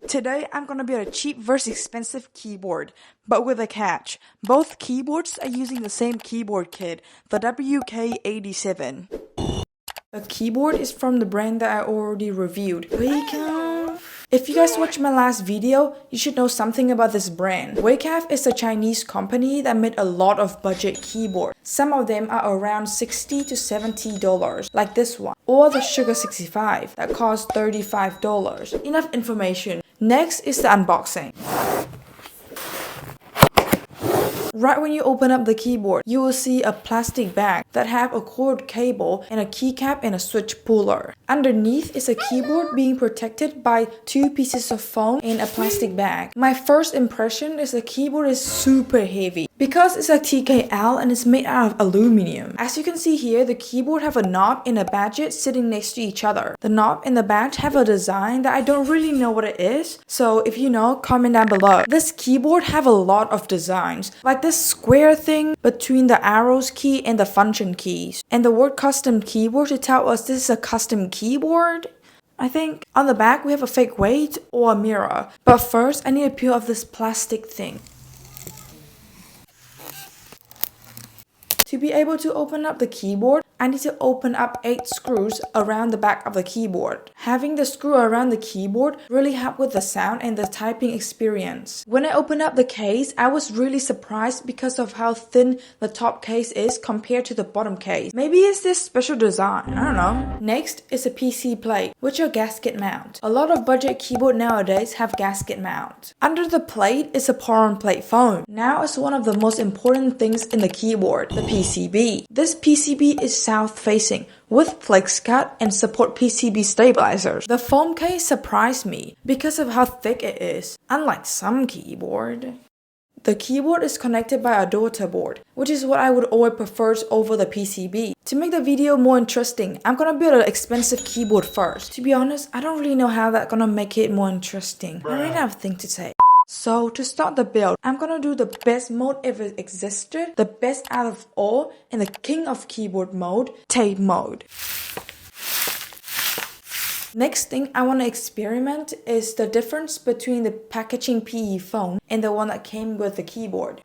Today I'm gonna build a cheap versus expensive keyboard, but with a catch. Both keyboards are using the same keyboard kit, the WK870. The keyboard is from the brand that I already reviewed. If you guys watched my last video, you should know something about this brand. WK870 is a Chinese company that made a lot of budget keyboards. Some of them are around $60 to $70, like this one. Or the Sugar 65, that costs $35. Enough information. Next is the unboxing. Right when you open up the keyboard, you will see a plastic bag that have a cord cable and a keycap and a switch puller. Underneath is a keyboard being protected by two pieces of foam and a plastic bag. My first impression is the keyboard is super heavy because it's a TKL and it's made out of aluminum. As you can see here, the keyboard have a knob and a badge sitting next to each other. The knob and the badge have a design that I don't really know what it is, so if you know, comment down below. This keyboard have a lot of designs, like this square thing between the arrows key and the function keys. And the word custom keyboard to tell us this is a custom keyboard, I think. On the back we have a fake weight or a mirror. But first I need to peel off this plastic thing. To be able to open up the keyboard, I need to open up 8 screws around the back of the keyboard. Having the screw around the keyboard really helped with the sound and the typing experience. When I opened up the case, I was really surprised because of how thin the top case is compared to the bottom case. Maybe it's this special design, I don't know. Next is a PC plate, which are gasket mount. A lot of budget keyboard nowadays have gasket mount. Under the plate is a pour-on plate foam. Now is one of the most important things in the keyboard, the PCB. This PCB is south-facing with flex cut and support PCB stabilizers. The foam case surprised me because of how thick it is, unlike some keyboard. The keyboard is connected by a daughter board, which is what I would always prefer over the PCB. To make the video more interesting, I'm gonna build an expensive keyboard first. To be honest, I don't really know how that's gonna make it more interesting. I really have a thing to say. So to start the build, I'm gonna do the best mode ever existed, the best out of all, and the king of keyboard mode, tape mode. Next thing I want to experiment is the difference between the packaging PE foam and the one that came with the keyboard.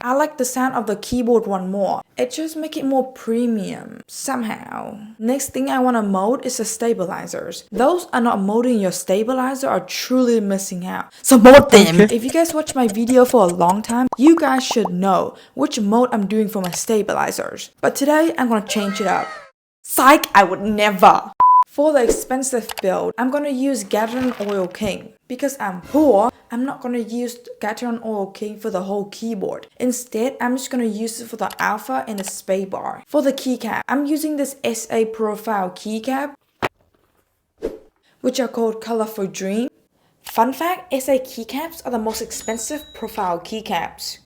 I like the sound of the keyboard one more. It just makes it more premium, somehow. Next thing I want to mode is the stabilizers. Those are not molding your stabilizer are truly missing out. So mode them! If you guys watch my video for a long time, you guys should know which mode I'm doing for my stabilizers. But today, I'm gonna change it up. Psych, I would never! For the expensive build, I'm gonna use Gathering Oil King. Because I'm poor, I'm not gonna use Gathering Oil King for the whole keyboard. Instead, I'm just gonna use it for the alpha and the spacebar. For the keycap, I'm using this SA Profile keycap, which are called Colorful Dream. Fun fact, SA keycaps are the most expensive profile keycaps.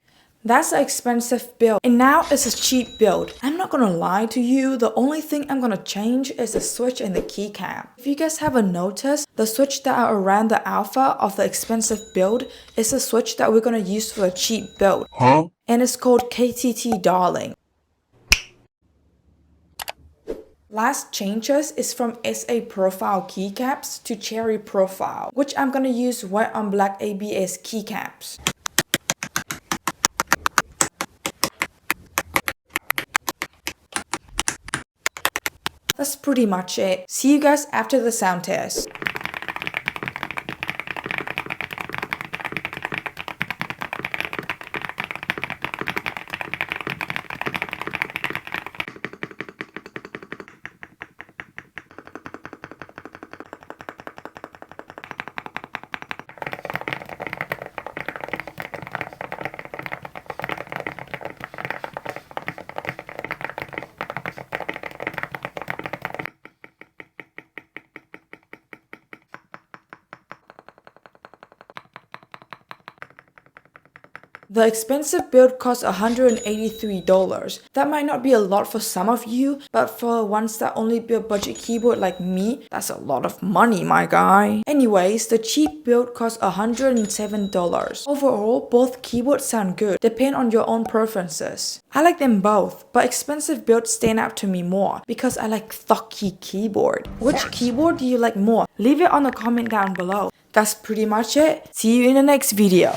That's an expensive build, and now it's a cheap build. I'm not gonna lie to you, the only thing I'm gonna change is the switch and the keycap. If you guys haven't noticed, the switch that are around the alpha of the expensive build is the switch that we're gonna use for a cheap build. And it's called KTT Darling. Last changes is from SA Profile keycaps to Cherry Profile, which I'm gonna use white on black ABS keycaps. That's pretty much it. See you guys after the sound test. The expensive build costs $183. That might not be a lot for some of you, but for ones that only build budget keyboard like me, that's a lot of money, my guy. Anyways, the cheap build costs $107. Overall, both keyboards sound good, depend on your own preferences. I like them both, but expensive builds stand out to me more because I like Thankyou keyboard. Which keyboard do you like more? Leave it on the comment down below. That's pretty much it. See you in the next video.